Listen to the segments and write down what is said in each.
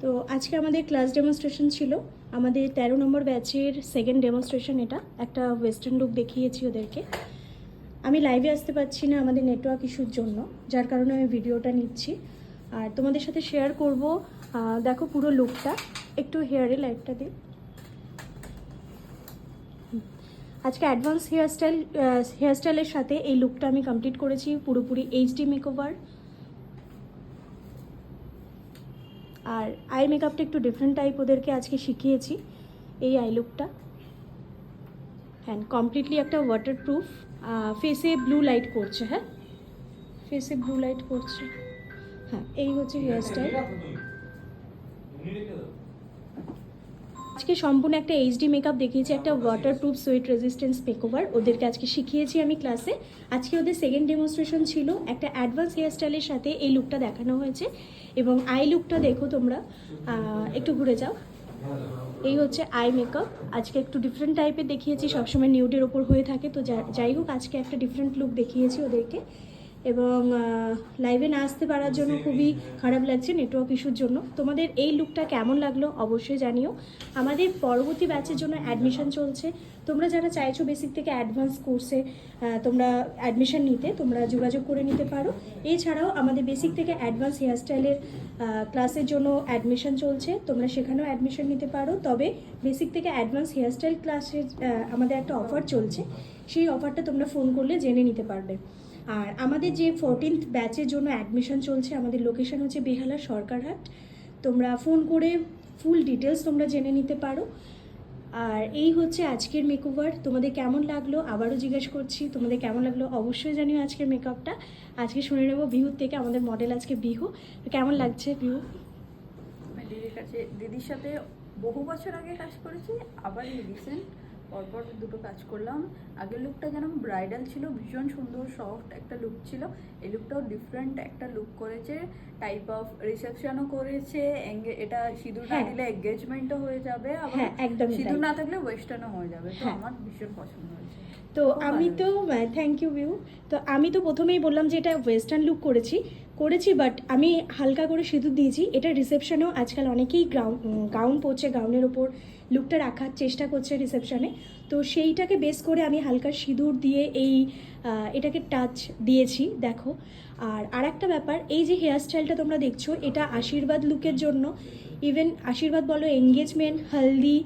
তো আজকে আমাদের ক্লাস ডেমনস্ট্রেশন ছিল। আমাদের 13 নম্বর ব্যাচের সেকেন্ড ডেমনস্ট্রেশন। এটা একটা ওয়েস্টার্ন লুক দেখিয়েছি ওদেরকে। আমি লাইভে আসতে পারছি না আমাদের নেটওয়ার্ক ইস্যুর জন্য, যার কারণে আমি ভিডিওটা নিচ্ছি আর তোমাদের সাথে শেয়ার করব। দেখো পুরো লুকটা, একটু হেয়ারে লাইটটা দিই। আজকে অ্যাডভান্স হেয়ারস্টাইলের সাথে এই লুকটা আমি কমপ্লিট করেছি, পুরোপুরি এইচডি মেকওভার। আর আই মেকআপটা একটু ডিফারেন্ট টাইপ ওদেরকে আজকে শিখিয়েছি। এই আই লুকটা হ্যাঁ কমপ্লিটলি একটা ওয়াটারপ্রুফ। ফেসে ব্লু লাইট করছে, হ্যাঁ ফেসে ব্লু লাইট করছে। হ্যাঁ এই হচ্ছে হেয়ারস্টাইল। আজকে সম্পূর্ণ একটা এইচডি মেকআপ দেখিয়েছি, একটা ওয়াটারপ্রুফ সোয়েট রেজিস্ট্যান্স মেকওভার ওদেরকে আজকে শিখিয়েছি আমি ক্লাসে। আজকে ওদের সেকেন্ড ডেমনস্ট্রেশন ছিল, একটা অ্যাডভান্স হেয়ারস্টাইলের সাথে এই লুকটা দেখানো হয়েছে। এবং আই লুকটা দেখো তোমরা, একটু ঘুরে যাও। এই হচ্ছে আই মেকআপ। আজকে একটু ডিফারেন্ট টাইপের দেখিয়েছি, সবসময় নিউডের ওপর হয়ে থাকে, তো যাই হোক আজকে একটা ডিফারেন্ট লুক দেখিয়েছি ওদেরকে। এবং লাইভে না আসতে পারার জন্য খুবই খারাপ লাগছে নেটওয়ার্ক ইস্যুর জন্য। তোমাদের এই লুকটা কেমন লাগলো অবশ্যই জানিও। আমাদের পরবর্তী ব্যাচের জন্য অ্যাডমিশন চলছে। তোমরা যারা চাইছো বেসিক থেকে অ্যাডভান্স কোর্সে তোমরা অ্যাডমিশন নিতে, তোমরা যোগাযোগ করে নিতে পারো। এছাড়াও আমাদের বেসিক থেকে অ্যাডভান্স হেয়ারস্টাইলের ক্লাসের জন্য অ্যাডমিশন চলছে, তোমরা সেখানেও অ্যাডমিশন নিতে পারো। তবে বেসিক থেকে অ্যাডভান্স হেয়ারস্টাইল ক্লাসের আমাদের একটা অফার চলছে, সেই অফারটা তোমরা ফোন করলে জেনে নিতে পারবে। আর আমাদের যে 14th ব্যাচের জন্য অ্যাডমিশন চলছে, আমাদের লোকেশন হচ্ছে বেহালা সরকারহাট। তোমরা ফোন করে ফুল ডিটেলস তোমরা জেনে নিতে পারো। আর এই হচ্ছে আজকের মেকওভার। তোমাদের কেমন লাগলো আবারও জিজ্ঞেস করছি, তোমাদের কেমন লাগলো অবশ্যই জানিও আজকের মেকআপটা। আজকে শুনে নেবো বিহুর থেকে, আমাদের মডেল আজকে বিহু। কেমন লাগছে বিহু? দিদির সাথে বহু বছর আগে কাজ করেছি, আবার রিসেন্ট পরপর দুটো কাজ করলাম। আগের লুকটা যেন ব্রাইডাল ছিল, ভীষণ সুন্দর সফট একটা লুক ছিল। এই লুকটাও ডিফারেন্ট একটা লুক করেছে, টাইপ অফ রিসেপশনও করেছে। এটা সিঁদুর না দিলে এঙ্গেজমেন্টও হয়ে যাবে, আবার সিঁদুর না থাকলে ওয়েস্টার্নও হয়ে যাবে। তো আমার ভীষণ পছন্দ হয়েছে। তো আমি তো থ্যাংক ইউ বিহু। তো আমি তো প্রথমেই বললাম যে এটা ওয়েস্টার্ন লুক করেছি, বাট আমি হালকা করে সিঁদুর দিয়েছি। এটা রিসেপশনেও আজকাল অনেকেই গাউন পরছে, গাউনের ওপর লুকটা রাখার চেষ্টা করছে রিসেপশনে। তো সেইটাকে বেস করে আমি হালকা সিঁদুর দিয়ে এটাকে টাচ দিয়েছি, দেখো। আর একটা ব্যাপার, এই যে হেয়ারস্টাইলটা তোমরা দেখছো, এটা আশীর্বাদ লুকের জন্য। ইভেন আশীর্বাদ বলো, এঙ্গেজমেন্ট, হলদি,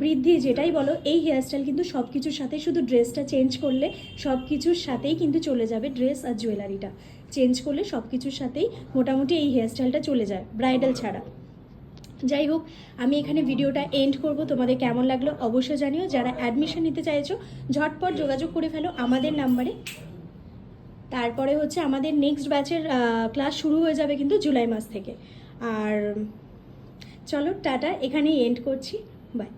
বৃদ্ধি, যেটাই বলো, এই হেয়ারস্টাইল কিন্তু সব কিছুর সাথে, শুধু ড্রেসটা চেঞ্জ করলে সব কিছুর সাথেই কিন্তু চলে যাবে। ড্রেস আর জুয়েলারিটা চেঞ্জ করলে সব কিছুর সাথেই মোটামুটি এই হেয়ারস্টাইলটা চলে যায়, ব্রাইডাল ছাড়া। যাই হোক, আমি এখানে ভিডিওটা এন্ড করব। তোমাদের কেমন লাগলো অবশ্যই জানিও। যারা অ্যাডমিশন নিতে চাইছো ঝটপট যোগাযোগ করে ফেলো আমাদের নাম্বারে। তারপরে হচ্ছে আমাদের নেক্সট ব্যাচের ক্লাস শুরু হয়ে যাবে কিন্তু জুলাই মাস থেকে। আর চলো টাটা, এখানেই এন্ড করছি, বাই।